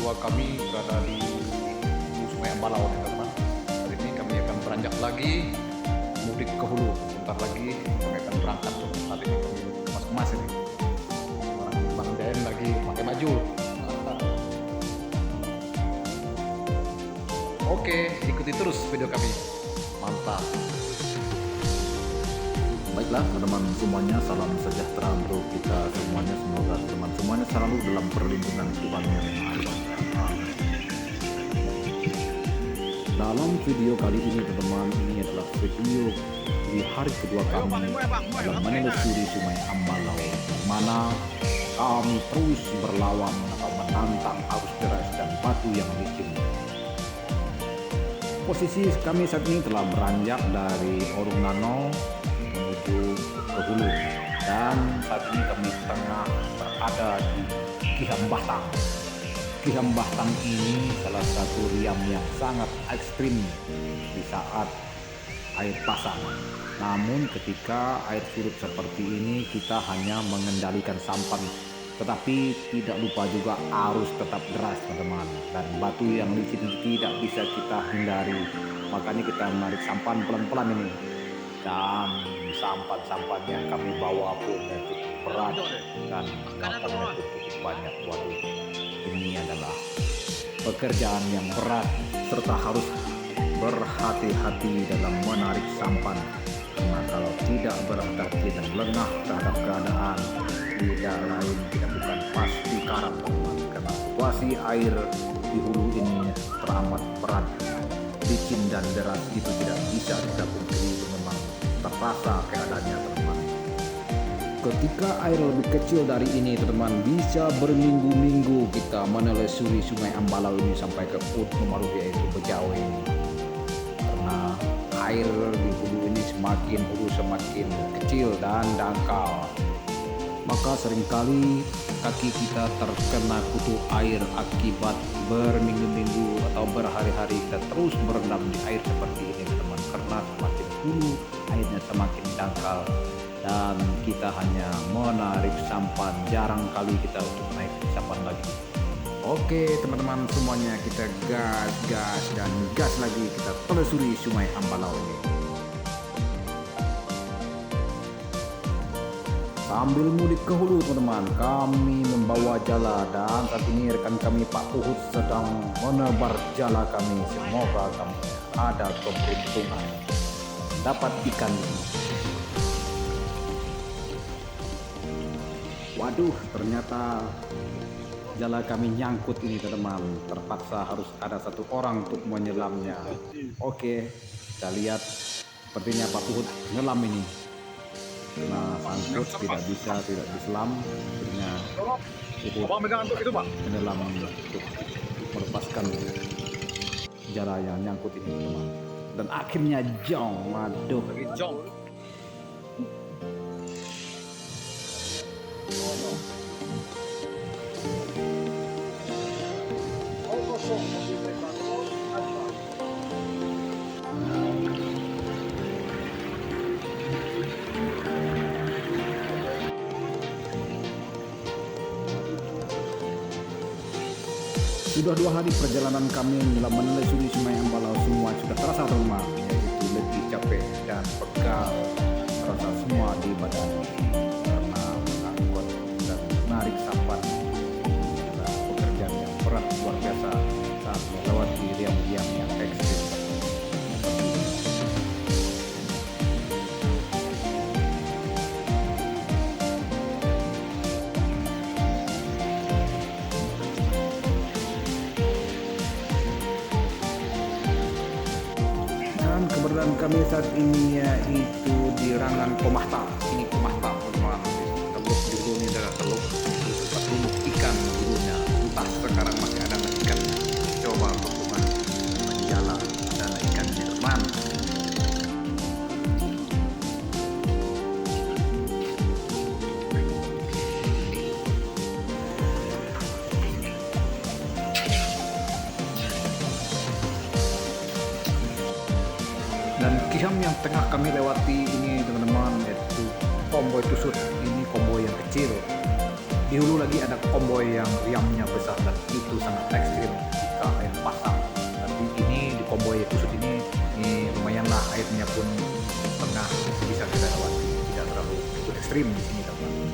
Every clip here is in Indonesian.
kedua kami berada di Hulu Sungai Ambalau nih teman-teman. Hari ini kami akan beranjak lagi mudik ke hulu. Bentar lagi kami akan berangkat. Saat ini kami kemas-kemas ini. Bang Jayan lagi pakai baju. Oke, ikuti terus video kami. Mantap. Baiklah teman-teman semuanya, salam sejahtera untuk kita semuanya. Semoga teman semuanya selalu dalam perlindungan Tuhan Yang Maha Esa. Dalam video kali ini teman-teman, ini adalah video di hari kedua kami dalam menelusuri Sungai Ambalau, di mana kami terus berlawan atau menantang arus deras dan batu yang licin. Posisi kami saat ini telah beranjak dari Orung Nano menuju ke hulu, dan saat ini kami tengah berada di Kihambatang. Kihambatang ini salah satu riam yang sangat ekstrim di saat air pasang. Namun ketika air surut seperti ini, kita hanya mengendalikan sampan, tetapi tidak lupa juga arus tetap deras teman-teman, dan batu yang licin tidak bisa kita hindari. Makanya kita menarik sampan pelan-pelan ini, dan sampan-sampan yang kami bawa pun cukup berat dan muatannya cukup banyak. Waduh, ini adalah pekerjaan yang berat serta harus berhati-hati dalam menarik sampan, karena kalau tidak berhati-hati dan lengah terhadap keadaan, tidak lain tidak bukan pasti karam teman, karena situasi air di hulu ini teramat berat, licin dan deras, itu tidak bisa kita pungkiri. Memang terasa keadaannya teman. Ketika air lebih kecil dari ini teman, bisa berminggu-minggu kita menelusuri Sungai Ambalau ini sampai ke Utnumaruh, yaitu Bejawe ini, karena air di hulu ini semakin kecil dan dangkal. Maka seringkali kaki kita terkena kutu air akibat berminggu-minggu atau berhari-hari kita terus berendam di air seperti ini teman, karena semakin hulu airnya semakin dangkal dan kita hanya menarik sampan, jarang kali kita untuk naik sampan lagi. Oke teman-teman semuanya, kita gas lagi, kita telusuri Sungai Ambalau ini. Sambil mudik ke hulu teman-teman, kami membawa jala, dan saat ini rekan kami Pak Uhud sedang menebar jala kami. Semoga kami ada keberuntungan dapat ikan ini. Waduh, ternyata jala kami nyangkut ini teman-teman. Terpaksa harus ada satu orang untuk menyelamnya. Oke, kita lihat sepertinya Pak Uhud nyelam ini. Nah, sangkut tidak diselam, akhirnya Uhud menyelam untuk melepaskan jala yang nyangkut ini teman. Dan akhirnya jong, waduh. Sudah 2 hari perjalanan kami dalam menelusuri Sungai Ambalau, semua sudah terasa lemah, yaitu lebih capek dan pegal, terasa semua di badan karena mengangkut dan menarik sampan. Adalah pekerjaan yang berat luar biasa saat melewati riam-riam yang ekstrim. Keberadaan kami saat ini yaitu di Rangan Komahta. Ini Komahta teman-teman, teluk di hulu ini adalah teluk ikan dulunya, entah sekarang masih ada ikan. Coba teman menjala dan ikan ini teman. Dan Kiham yang tengah kami lewati ini teman-teman, yaitu Komboy Tusut. Ini Komboy yang kecil, Di hulu lagi ada konvoy yang riamnya besar dan itu sangat ekstrim jika air pasang. Tapi ini di konvoy khusus ini lumayanlah airnya pun tengah bisa kita lewati, tidak terlalu ekstrim di sini teman-teman.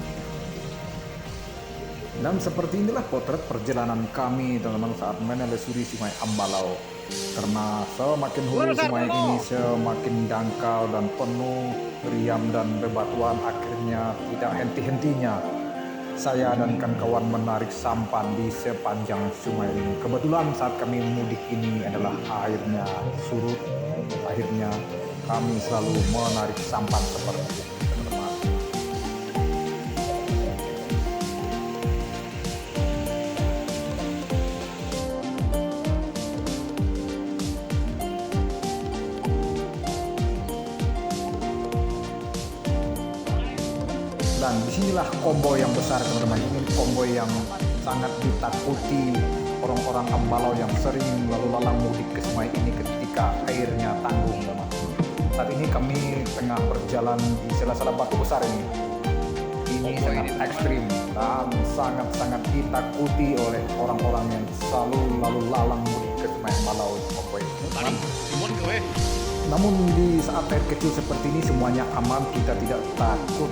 Dan seperti inilah potret perjalanan kami teman-teman saat menelusuri Sungai Ambalau. Karena semakin hulu sungai ini semakin dangkal dan penuh riam dan bebatuan, akhirnya tidak henti-hentinya saya dan kawan-kawan menarik sampan di sepanjang sungai ini. Kebetulan saat kami mudik ini adalah airnya surut, akhirnya kami selalu menarik sampan seperti ini teman-teman. Dan disinilah konvoy yang besar teman-teman. Ini konvoy yang sangat ditakuti orang-orang Ambalau yang sering lalu lalang mudik ke sungai ini ketika airnya tanggung teman. Saat ini kami tengah berjalan di salah batu besar ini. Ini sangat ekstrim dan sangat-sangat ditakuti oleh orang-orang yang selalu lalu lalang mudik ke sungai Ambalau di konvoy. Namun di saat air kecil seperti ini semuanya aman, kita tidak takut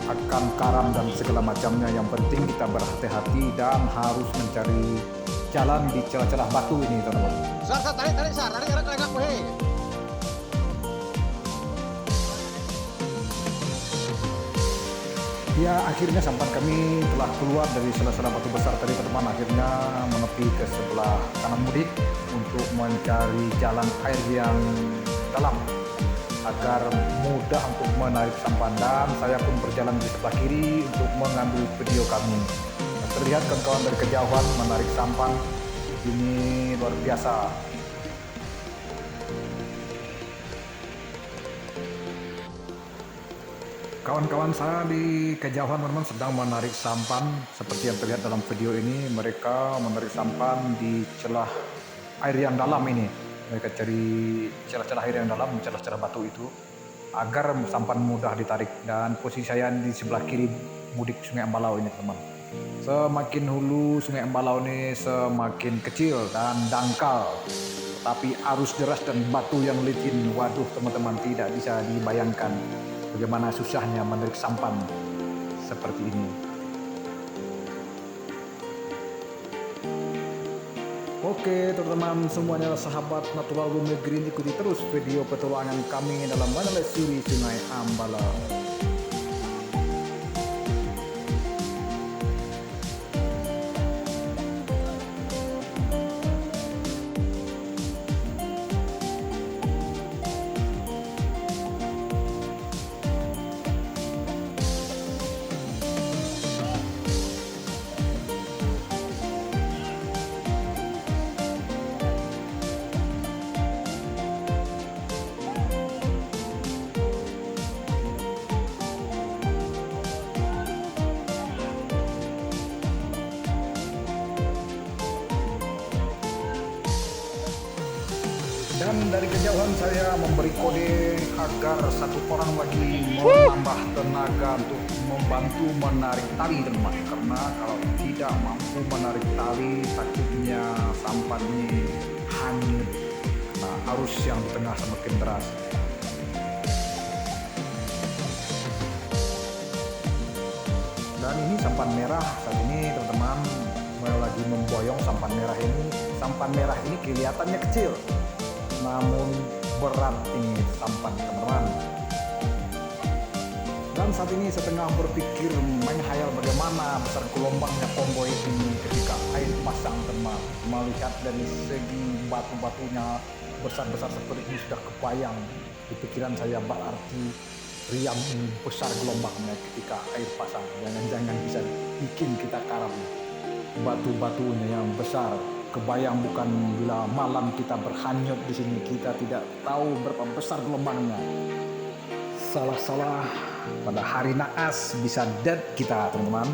akan karam dan segala macamnya. Yang penting kita berhati-hati dan harus mencari jalan di celah-celah batu ini teman-teman. Tarik. Ya, akhirnya sampan kami telah keluar dari salah batu besar tadi teman-teman. Akhirnya menepi ke sebelah kanan mudik untuk mencari jalan air yang dalam agar mudah untuk menarik sampan, dan saya pun berjalan di sebelah kiri untuk mengambil video kami. Dan terlihat kawan-kawan dari kejauhan menarik sampan, ini luar biasa. Kawan-kawan saya di kejauhan teman-teman sedang menarik sampan seperti yang terlihat dalam video ini. Mereka menarik sampan di celah air yang dalam ini. Mereka cari celah-celah air yang dalam, celah-celah batu itu agar sampan mudah ditarik. Dan posisi saya di sebelah kiri mudik Sungai Ambalau ini teman. Semakin hulu Sungai Ambalau ini semakin kecil dan dangkal, tapi arus deras dan batu yang licin, waduh teman-teman, tidak bisa dibayangkan bagaimana susahnya menarik sampan seperti ini. Oke teman-teman semuanya, sahabat Natural Bumi Green, ikuti terus video petualangan kami dalam menelusuri Sungai Ambalau. Dan dari kejauhan saya memberi kode agar satu orang lagi menambah tenaga untuk membantu menarik tali teman, karena kalau tidak mampu menarik tali takutnya sampan ini hanyut karena arus yang di tengah semakin deras. Dan ini sampan merah saat ini teman-teman lagi memboyong sampan merah ini. Sampan merah ini kelihatannya kecil, namun berat ini sampan teman-teman. Dan saat ini setengah berpikir menghayal bagaimana besar gelombangnya konvoy ini ketika air pasang teman. Melihat dari segi batu-batunya besar-besar seperti ini sudah kebayang di pikiran saya, berarti riam ini besar gelombangnya ketika air pasang. Jangan-jangan bisa bikin kita karam. Batu-batunya yang besar, kebayang bukan bila malam kita berhanyut di sini, kita tidak tahu berapa besar gelombangnya. Salah-salah pada hari naas bisa dead kita teman-teman.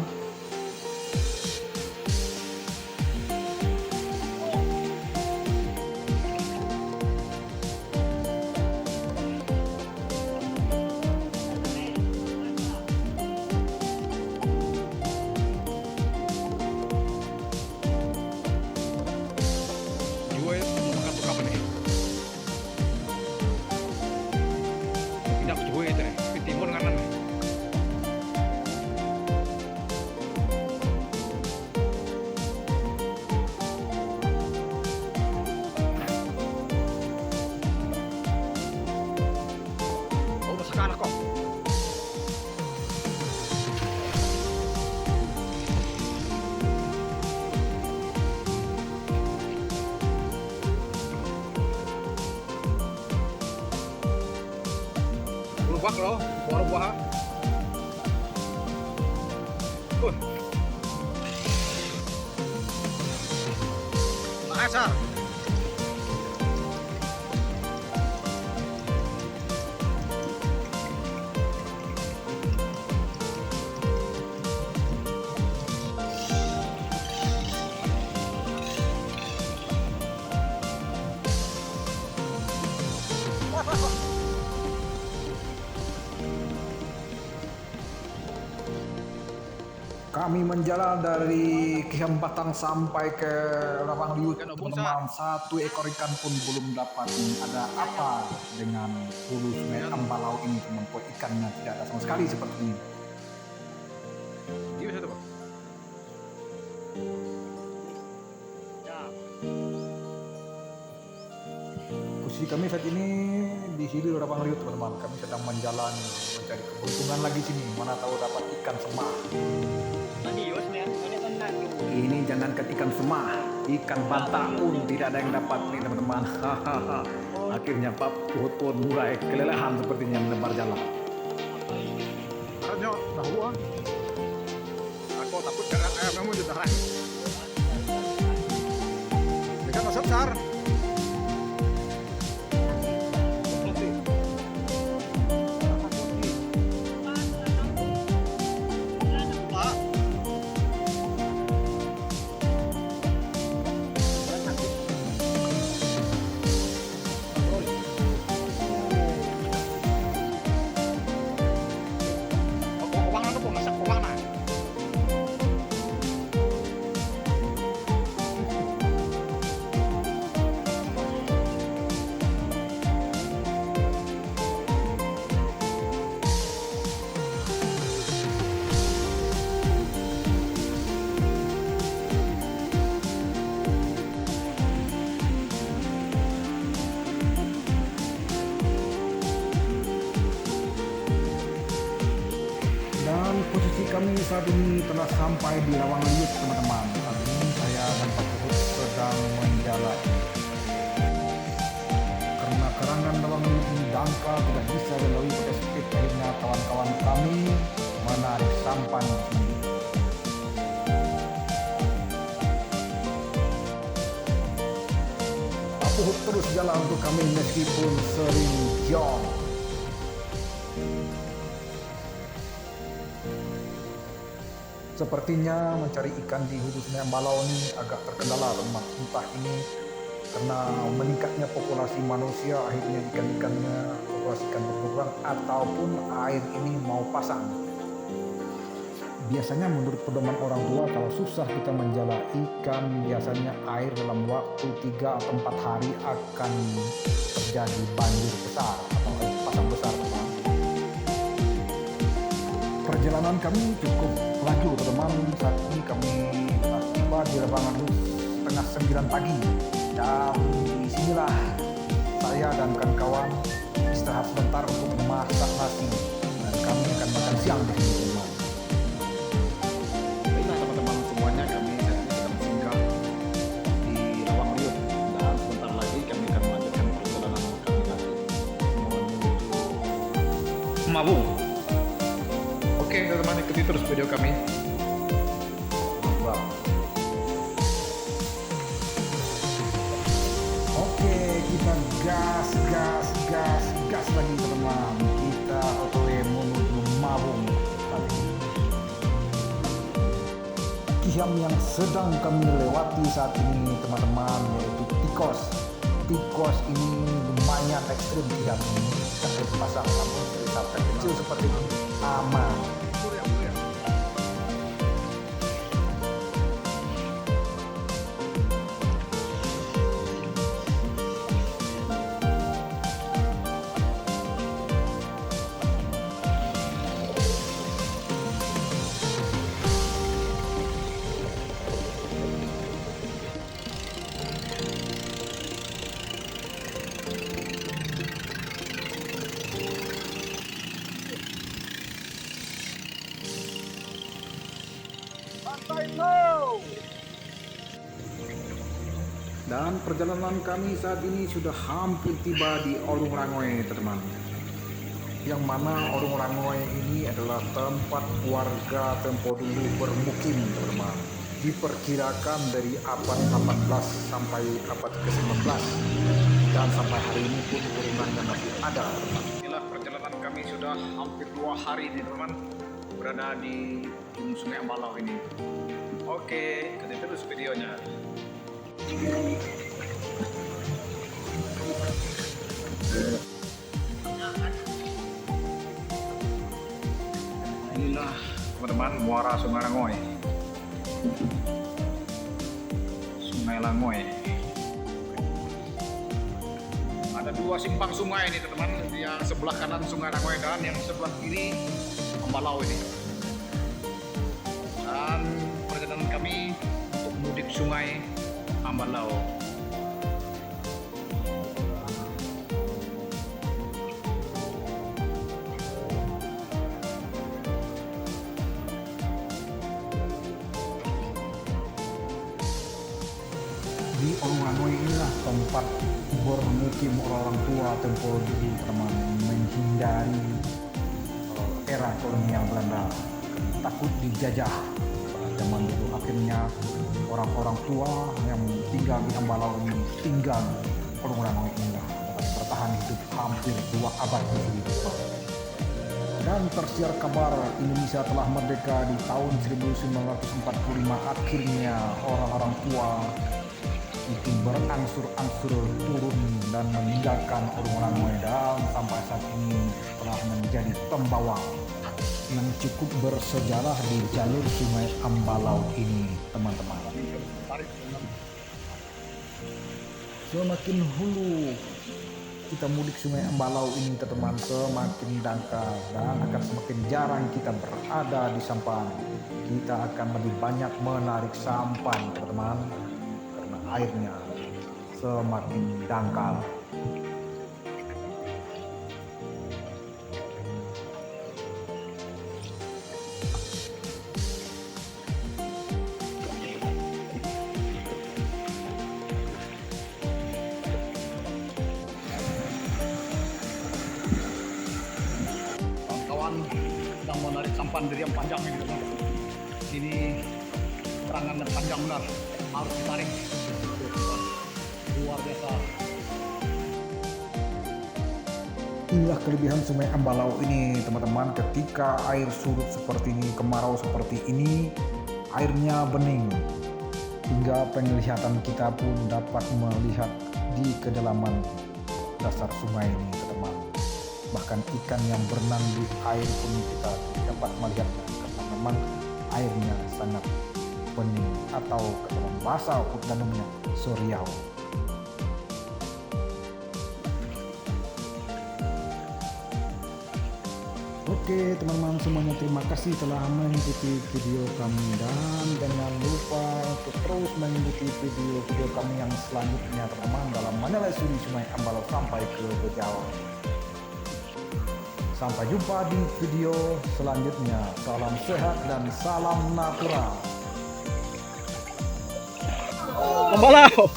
sana kok. Buah loh, buah. Asar. Kami menjalan dari Kiam Batang sampai ke Rawang Liut, teman-teman. Satu ekor ikan pun belum dapat. Ada apa dengan hulu sungai Ambalau ini, teman-teman? Ikannya tidak ada sama sekali seperti ini. Iya, satu, Pak. Posisi kami saat ini di hilir Rawang Liut, teman-teman. Kami sedang menjalani mencari keberuntungan lagi sini. Mana tahu dapat ikan semah. Ini jangankan ikan semah, ikan bata pun tidak ada yang dapat nih, teman-teman. Akhirnya Pak Puhut mulai kelelahan sepertinya menebar jalan. Karena tahu ah. Aku takut jangan kamu di darah. Ikan masuk besar. Posisi kami saat ini telah sampai di Rawang Liut, teman-teman. Saat ini saya dan Pak Puhut sedang menjalan. Karena kerangan Rawang Liut ini dangkal, tidak bisa dilalui pakai speed, akhirnya kawan-kawan kami menarik sampan di sini. Pak Puhut terus jalan untuk kami meskipun sering jong. Sepertinya mencari ikan di hulu sungai Ambalau ini agak terkendala, teman. Entah ini karena meningkatnya populasi manusia, akhirnya ikan-ikannya populasi ikan berkurang, ataupun air ini mau pasang. Biasanya menurut pedoman orang tua, kalau susah kita menjala ikan, biasanya air dalam waktu 3 atau 4 hari akan terjadi banjir besar atau air pasang besar, teman. Perjalanan kami cukup laju, teman. Saat ini kami telah tiba di Rawang Liut setengah 9 pagi, dan disinilah saya dan kawan-kawan istirahat sebentar untuk memasak nasi, dan kami akan makan siang di sini, teman. Baiklah teman-teman semuanya, kami saat ini sedang singgah di Rawang Liut, dan sebentar lagi kami akan melanjutkan perjalanan kami lagi menuju Mabung. Oke teman-teman, ikuti terus video kami. Oke, kita gas lagi, teman-teman. Kita otw menuju Mabung tadi. Kiam yang sedang kami lewati saat ini, teman-teman, yaitu Tikos. Tikos ini lumayan ekstrim kiam ini. Sampai pasang namun sampai kecil seperti ini aman. Dan perjalanan kami saat ini sudah hampir tiba di Orung Rangoe, teman-teman. Yang mana Orung Rangoe ini adalah tempat warga tempo dulu bermukim, teman-teman. Diperkirakan dari abad 18 sampai abad ke-19. Dan sampai hari ini pun urungannya masih ada, teman-teman. Inilah perjalanan kami sudah hampir 2 hari nih, teman-teman, berada di ujung Sungai Ambalau ini. Oke, ikuti terus videonya. Inilah teman-teman muara Sungai Langoe. Sungai Langoe. Ada 2 simpang sungai ini teman-teman, yang sebelah kanan Sungai Langoe dan yang sebelah kiri Ambalau ini. Dan perjalanan kami untuk mudik Sungai Ambalau. Di Orung Rangoe inilah tempat bermukim orang tua tempo dulu, teman, menghindari era kolonial Belanda, takut dijajah pada zaman dulu. Akhirnya orang-orang tua yang tinggal di Ambalau ini tinggal di Orung Rangoe inilah, bertahan hidup hampir 2 abad lebih. Dan tersiar kabar Indonesia telah merdeka di tahun 1945. Akhirnya orang-orang tua itu berangsur-angsur turun dan meninggalkan Orung Rangoe, dan sampai saat ini telah menjadi pembawa yang cukup bersejarah di jalur Sungai Ambalau ini, teman-teman. Semakin hulu kita mudik Sungai Ambalau ini, teman-teman, semakin dangkal dan akan semakin jarang kita berada di sampan. Kita akan lebih banyak menarik sampan, teman-teman, karena airnya semakin dangkal. Kawan-kawan sedang menarik sampan dari yang panjang ini, teman. Ini terangan dan panjang benar, harus ditarik. Luar biasa. Inilah kelebihan Sungai Ambalau ini, teman-teman. Ketika air surut seperti ini, kemarau seperti ini, airnya bening, hingga penglihatan kita pun dapat melihat di kedalaman dasar sungai ini, teman-teman. Bahkan ikan yang berenang di air pun kita dapat melihatnya, karena memang airnya sangat bening, atau dalam bahasa umumnya soriau. Oke teman-teman semuanya, terima kasih telah mengikuti video kami, dan jangan lupa untuk terus mengikuti video-video kami yang selanjutnya, teman-teman, dalam menelusuri Sungai Ambalau sampai ke Bejau. Sampai jumpa di video selanjutnya. Salam sehat dan salam natural. Ambalau.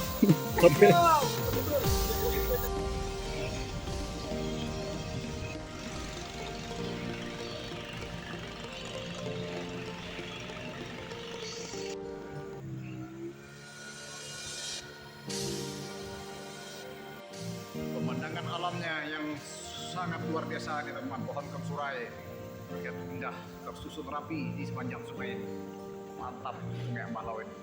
Pemandangan alamnya yang sangat luar biasa nih, teman. Pohon kemsurai begitu indah, tersusun rapi di sepanjang sungai ini. Mantap Sungai Ambalau ini.